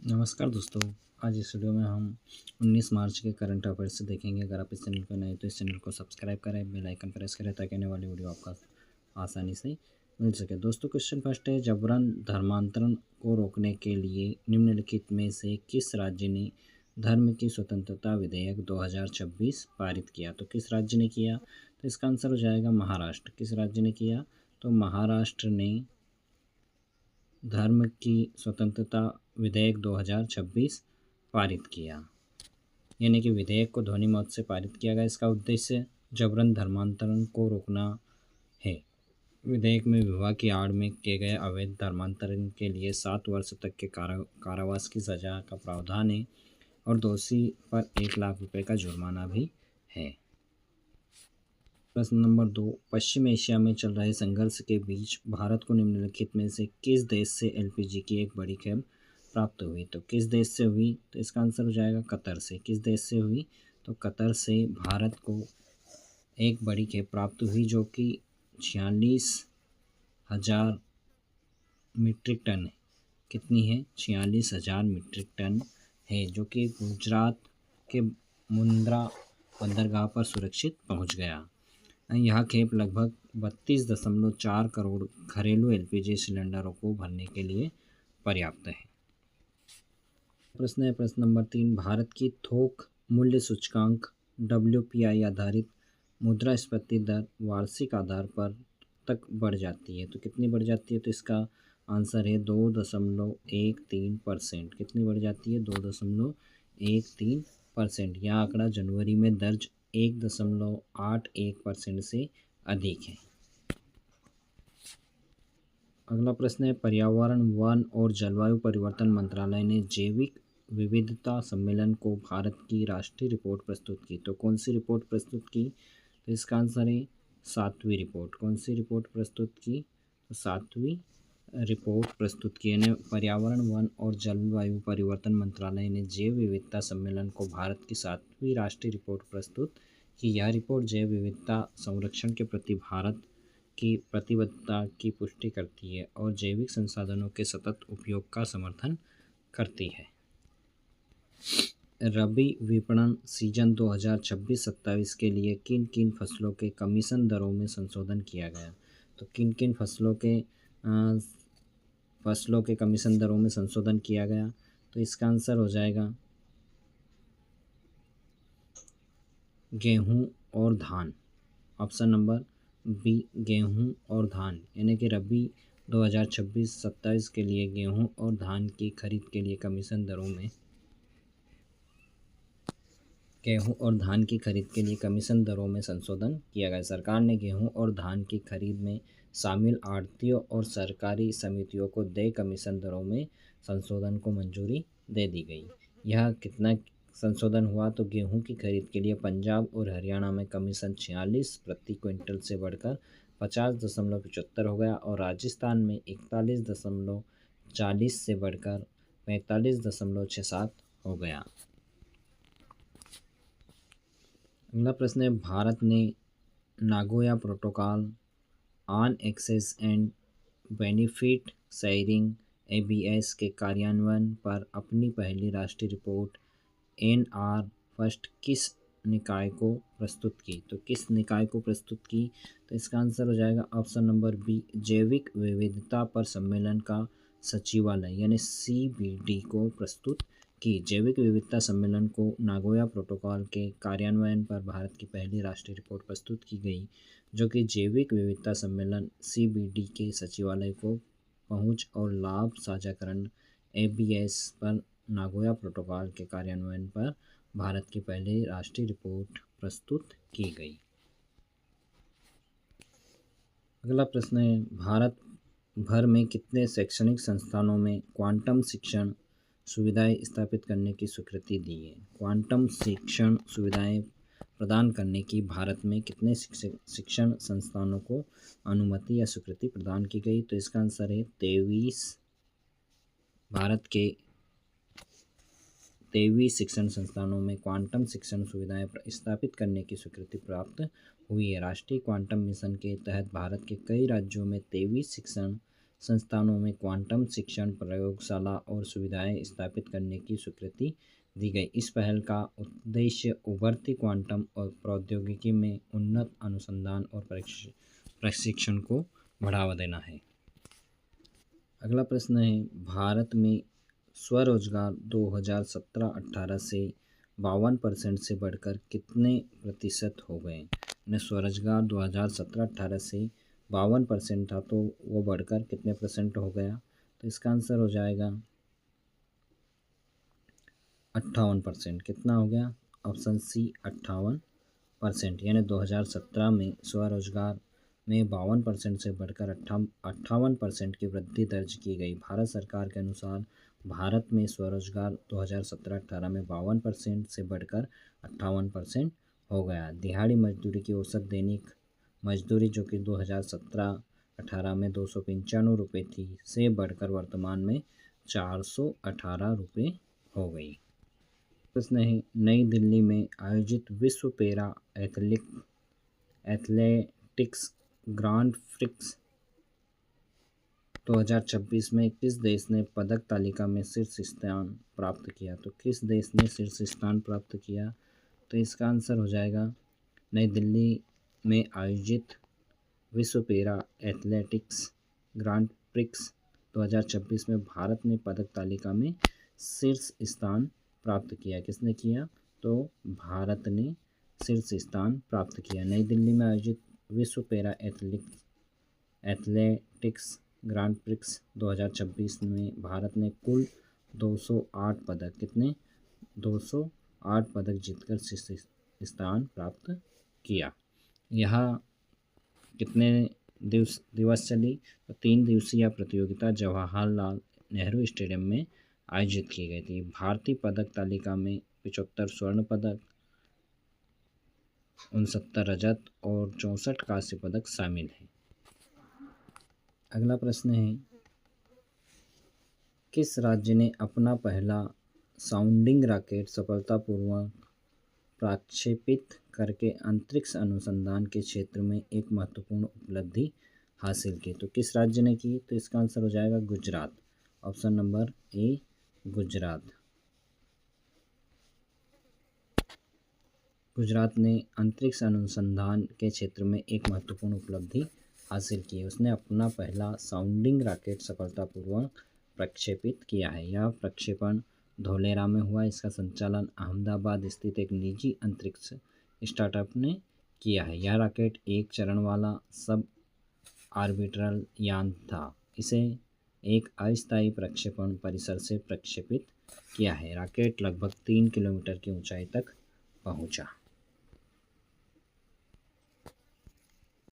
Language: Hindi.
नमस्कार दोस्तों। आज इस वीडियो में हम 19 मार्च के करंट अफेयर्स देखेंगे। अगर आप इस चैनल पर नए तो इस चैनल को सब्सक्राइब करें, बेल आइकन प्रेस करें ताकि आने वाली वीडियो आपका आसानी से मिल सके। दोस्तों क्वेश्चन फर्स्ट है, जबरन धर्मांतरण को रोकने के लिए निम्नलिखित में से किस राज्य ने धर्म की स्वतंत्रता विधेयक 2026 पारित किया? तो किस राज्य ने किया? तो इसका आंसर हो जाएगा महाराष्ट्र। किस राज्य ने किया? तो महाराष्ट्र ने धर्म की स्वतंत्रता विधेयक 2026 पारित किया, यानी कि विधेयक को ध्वनि मत से पारित किया गया। इसका उद्देश्य जबरन धर्मांतरण को रोकना है। विधेयक में विवाह की आड़ में किए गए अवैध धर्मांतरण के लिए 7 वर्ष तक के कारावास की सजा का प्रावधान है और दोषी पर 1 लाख रुपए का जुर्माना भी है। प्रश्न नंबर 2, पश्चिम एशिया में चल रहे संघर्ष के बीच भारत को निम्नलिखित में से किस देश से एलपीजी की एक बड़ी खेप प्राप्त हुई? तो किस देश से हुई? तो इसका आंसर हो जाएगा कतर से। किस देश से हुई? तो कतर से भारत को एक बड़ी खेप प्राप्त हुई जो कि 46,000 मीट्रिक टन है। कितनी है? 46,000 मीट्रिक टन है, जो कि गुजरात के मुंद्रा बंदरगाह पर सुरक्षित पहुंच गया। यह खेप लगभग 32.4 करोड़ घरेलू एलपीजी सिलेंडरों को भरने के लिए पर्याप्त है। प्रश्न है प्रश्न नंबर 3, भारत की थोक मूल्य सूचकांक WPI आधारित मुद्रास्फीति दर वार्षिक आधार पर तक बढ़ जाती है। तो कितनी बढ़ जाती है? तो इसका आंसर है 2.13%। कितनी बढ़ जाती है? 2.13%। यह आंकड़ा जनवरी में दर्ज 1.81% से अधिक है। अगला प्रश्न है, पर्यावरण, वन और जलवायु परिवर्तन मंत्रालय ने जैविक विविधता सम्मेलन को भारत की राष्ट्रीय रिपोर्ट प्रस्तुत की। तो कौन सी रिपोर्ट प्रस्तुत की? तो इसका आंसर है 7वीं रिपोर्ट। कौन सी रिपोर्ट प्रस्तुत की? तो 7वीं रिपोर्ट प्रस्तुत की। यानी पर्यावरण, वन और जलवायु परिवर्तन मंत्रालय ने जैव विविधता सम्मेलन को भारत की 7वीं राष्ट्रीय रिपोर्ट प्रस्तुत की। यह रिपोर्ट जैव विविधता संरक्षण के प्रति भारत की प्रतिबद्धता की पुष्टि करती है और जैविक संसाधनों के सतत उपयोग का समर्थन करती है। रबी विपणन सीजन 2026-27 के लिए किन किन फसलों के कमीशन दरों में संशोधन किया गया? तो किन किन फसलों के कमीशन दरों में संशोधन किया गया? तो इसका आंसर हो जाएगा गेहूं और धान। ऑप्शन नंबर बी, गेहूं और धान। यानी कि रबी 2026-27 के लिए गेहूं और धान की खरीद के लिए कमीशन दरों में संशोधन किया गया। सरकार ने गेहूं और धान की खरीद में शामिल आढ़तियों और सरकारी समितियों को देय कमीशन दरों में संशोधन को मंजूरी दे दी गई। यह कितना संशोधन हुआ? तो गेहूं की खरीद के लिए पंजाब और हरियाणा में कमीशन 46 प्रति क्विंटल से बढ़कर 50.75 हो गया और राजस्थान में 41.40 से बढ़कर 45.67 हो गया। अगला प्रश्न है, भारत ने Nagoya protocol on access and benefit sharing ABS के कार्यान्वयन पर अपनी पहली राष्ट्रीय रिपोर्ट NR फर्स्ट किस निकाय को प्रस्तुत की? तो किस निकाय को प्रस्तुत की? तो इसका आंसर हो जाएगा ऑप्शन नंबर बी, जैविक विविधता पर सम्मेलन का सचिवालय यानी CBD को प्रस्तुत की। जैविक विविधता सम्मेलन को नागोया प्रोटोकॉल के कार्यान्वयन पर भारत की पहली राष्ट्रीय रिपोर्ट प्रस्तुत की गई, जो कि जैविक विविधता सम्मेलन CBD के सचिवालय को पहुंच और लाभ साझाकरण ABS पर नागोया प्रोटोकॉल के कार्यान्वयन पर भारत की पहली राष्ट्रीय रिपोर्ट प्रस्तुत की गई। अगला प्रश्न है, भारत भर में कितने शैक्षणिक संस्थानों में क्वांटम शिक्षण सुविधाएं स्थापित करने की स्वीकृति दी है? क्वांटम शिक्षण सुविधाएं प्रदान करने की भारत में कितने शिक्षण संस्थानों को अनुमति या स्वीकृति प्रदान की गई? तो इसका आंसर है 23। भारत के 23 शिक्षण संस्थानों में क्वांटम शिक्षण सुविधाएं स्थापित करने की स्वीकृति प्राप्त हुई है। राष्ट्रीय क्वांटम मिशन के तहत भारत के कई राज्यों में 23 शिक्षण संस्थानों में क्वांटम शिक्षण प्रयोगशाला और सुविधाएं स्थापित करने की स्वीकृति दी गई। इस पहल का उद्देश्य उभरती क्वांटम और प्रौद्योगिकी में उन्नत अनुसंधान और प्रशिक्षण को बढ़ावा देना है। अगला प्रश्न है, भारत में स्वरोजगार 2017-18 से 52% से बढ़कर कितने प्रतिशत हो गए। स्वरोजगार 2017-18 से 52% था, तो वो बढ़कर कितने परसेंट हो गया। तो इसका आंसर हो जाएगा 58%। कितना हो गया? Option C 58%। यानी 2017 में स्वरोजगार में 52% से बढ़कर 58% की वृद्धि दर्ज की गई। भारत सरकार के अनुसार भारत में स्वरोजगार 2017-18 में 52% से बढ़कर 58% हो गया। दिहाड़ी मजदूरी की औसत दैनिक मजदूरी जो कि 2017-18 में 295 रुपये थी, से बढ़कर वर्तमान में 418 रुपये हो गई। प्रश्न है, नई दिल्ली में आयोजित विश्व पैरा एथलेटिक्स ग्रांड प्रिक्स 2026 में किस देश ने पदक तालिका में शीर्ष स्थान प्राप्त किया। तो किस देश ने शीर्ष स्थान प्राप्त किया। तो इसका आंसर हो जाएगा, नई दिल्ली में आयोजित विश्व पैरा एथलेटिक्स ग्रांड प्रिक्स 2026 में भारत ने पदक तालिका में शीर्ष स्थान प्राप्त किया। किसने किया। तो भारत ने शीर्ष स्थान प्राप्त किया। नई दिल्ली में आयोजित विश्व पैरा एथलेटिक्स ग्रांड प्रिक्स 2026 में भारत ने कुल 208 पदक, कितने 208 पदक जीतकर शीर्ष स्थान प्राप्त किया। यह कितने दिवस चली। तो 3 दिवसीय प्रतियोगिता जवाहरलाल नेहरू स्टेडियम में आयोजित की गई थी। भारतीय पदक तालिका में 75 स्वर्ण पदक, 69 रजत और 64 कांस्य पदक शामिल हैं। अगला प्रश्न है, किस राज्य ने अपना पहला साउंडिंग रॉकेट सफलतापूर्वक प्रक्षेपित करके अंतरिक्ष अनुसंधान के क्षेत्र में एक महत्वपूर्ण उपलब्धि हासिल की। तो किस राज्य ने की। तो इसका आंसर हो जाएगा Gujarat. Option number A Gujarat. Gujarat ने अंतरिक्ष अनुसंधान के क्षेत्र में एक महत्वपूर्ण उपलब्धि हासिल की है। उसने अपना पहला साउंडिंग रॉकेट सफलतापूर्वक प्रक्षेपित किया है। यह प्रक्षेपण धोलेरा में हुआ। इसका संचालन अहमदाबाद स्थित एक निजी अंतरिक्ष स्टार्टअप ने किया है। यह रॉकेट एक चरण वाला सब ऑर्बिटल यान था। इसे एक अस्थायी प्रक्षेपण परिसर से प्रक्षेपित किया है। रॉकेट लगभग 3 किलोमीटर की ऊंचाई तक पहुंचा।